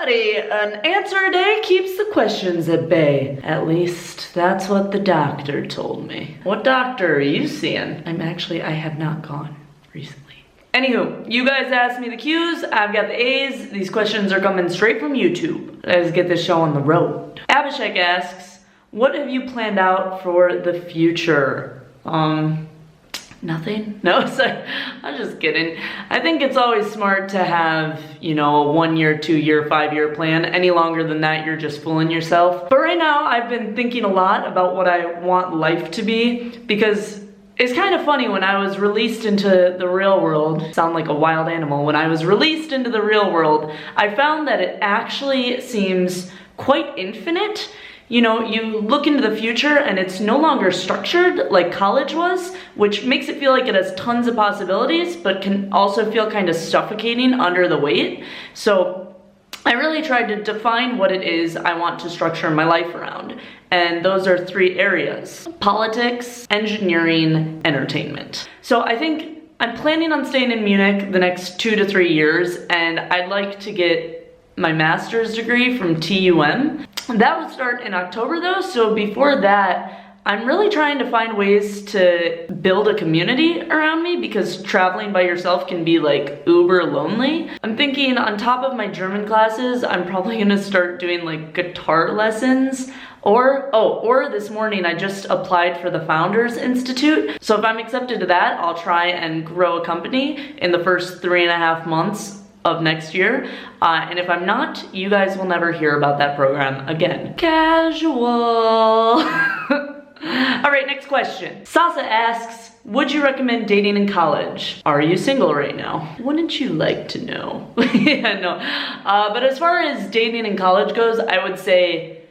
buddy, an answer a day keeps the questions at bay. At least that's what the doctor told me. What doctor are you seeing? I have not gone recently. Anywho, you guys asked me the Q's, I've got the A's. These questions are coming straight from YouTube. Let's get this show on the road. Abhishek asks, what have you planned out for the future? Nothing? No, sorry, I'm just kidding. I think it's always smart to have, you know, a 1 year, 2 year, 5 year plan. Any longer than that, you're just fooling yourself. But right now, I've been thinking a lot about what I want life to be, because it's kind of funny, when I was released into the real world, sound like a wild animal, when I was released into the real world, I found that it actually seems quite infinite. You know, you look into the future and it's no longer structured like college was, which makes it feel like it has tons of possibilities, but can also feel kind of suffocating under the weight. So I really tried to define what it is I want to structure my life around. And those are 3 areas: politics, engineering, entertainment. So I think I'm planning on staying in Munich the next 2 to 3 years, and I'd like to get my master's degree from TUM. That would start in October though, so before that, I'm really trying to find ways to build a community around me, because traveling by yourself can be like uber lonely. I'm thinking on top of my German classes, I'm probably gonna start doing like guitar lessons, or this morning I just applied for the Founders Institute. So if I'm accepted to that, I'll try and grow a company in the first 3.5 months of next year, and if I'm not, you guys will never hear about that program again. Casual. All right, next question. Sasa asks, would you recommend dating in college? Are you single right now? Wouldn't you like to know? Yeah, no. But as far as dating in college goes, I would say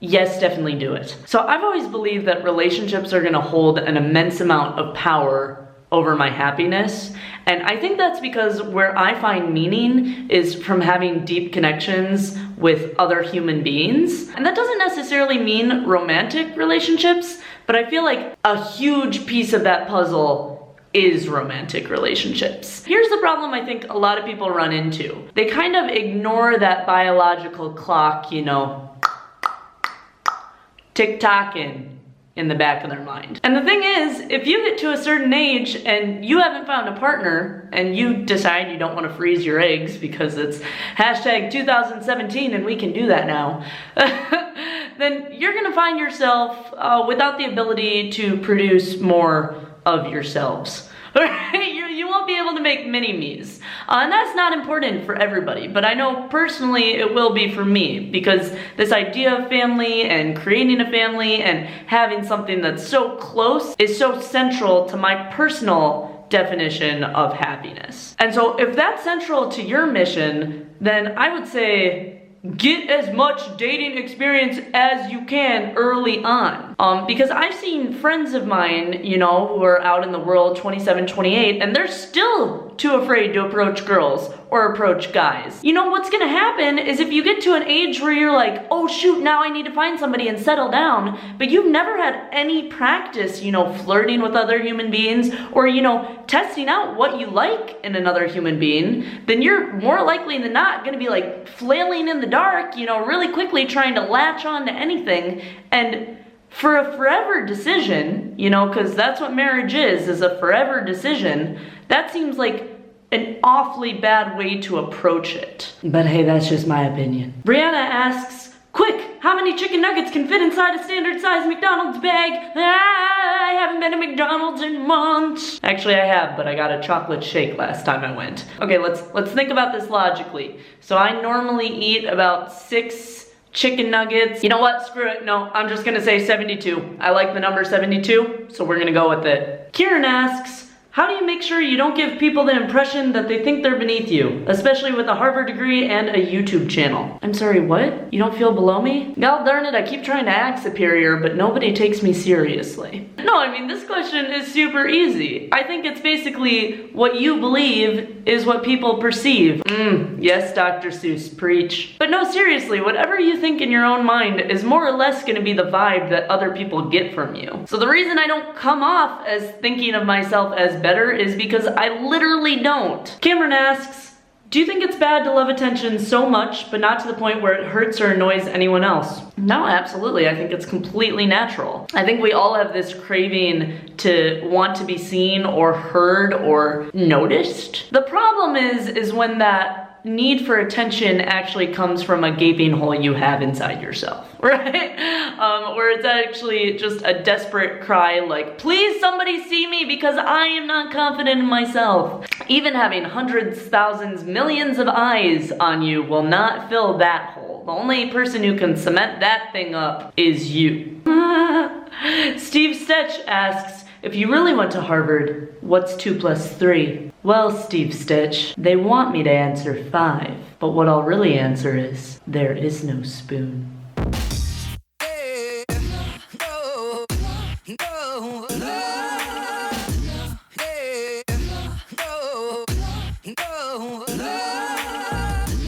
yes, definitely do it. So I've always believed that relationships are gonna hold an immense amount of power over my happiness. And I think that's because where I find meaning is from having deep connections with other human beings. And that doesn't necessarily mean romantic relationships, but I feel like a huge piece of that puzzle is romantic relationships. Here's the problem I think a lot of people run into. They kind of ignore that biological clock, you know, tick-tocking in the back of their mind. And the thing is, if you get to a certain age and you haven't found a partner and you decide you don't want to freeze your eggs because it's hashtag 2017 and we can do that now, then you're gonna find yourself without the ability to produce more of yourselves. You won't be able to make mini-me's. And that's not important for everybody, but I know personally it will be for me, because this idea of family and creating a family and having something that's so close is so central to my personal definition of happiness. And so if that's central to your mission, then I would say get as much dating experience as you can early on. Because I've seen friends of mine, you know, who are out in the world 27, 28, and they're still too afraid to approach girls or approach guys. You know, what's gonna happen is if you get to an age where you're like, oh shoot, now I need to find somebody and settle down, but you've never had any practice, you know, flirting with other human beings or, you know, testing out what you like in another human being, then you're more likely than not gonna be like flailing in the dark, you know, really quickly trying to latch on to anything. And for a forever decision, you know, because that's what marriage is a forever decision, that seems like an awfully bad way to approach it. But hey, that's just my opinion. Brianna asks, quick, how many chicken nuggets can fit inside a standard size McDonald's bag? I haven't been to McDonald's in months. Actually, I have, but I got a chocolate shake last time I went. Okay, let's think about this logically. So I normally eat about 6 chicken nuggets. You know what, screw it, no, I'm just gonna say 72. I like the number 72, so we're gonna go with it. Kieran asks, how do you make sure you don't give people the impression that they think they're beneath you, especially with a Harvard degree and a YouTube channel? I'm sorry, what? You don't feel below me? God darn it, I keep trying to act superior, but nobody takes me seriously. No, I mean, this question is super easy. I think it's basically what you believe is what people perceive. Yes, Dr. Seuss, preach. But no, seriously, whatever you think in your own mind is more or less gonna be the vibe that other people get from you. So the reason I don't come off as thinking of myself as better is because I literally don't. Cameron asks, Do you think it's bad to love attention so much, but not to the point where it hurts or annoys anyone else? No, absolutely. I think it's completely natural. I think we all have this craving to want to be seen or heard or noticed. The problem is when that need for attention actually comes from a gaping hole you have inside yourself, right? Where it's actually just a desperate cry like, please somebody see me because I am not confident in myself. Even having hundreds, thousands, millions of eyes on you will not fill that hole. The only person who can cement that thing up is you. Steve Stitch asks, if you really went to Harvard, what's 2 + 3? Well, Steve Stitch, they want me to answer 5, but what I'll really answer is, there is no spoon.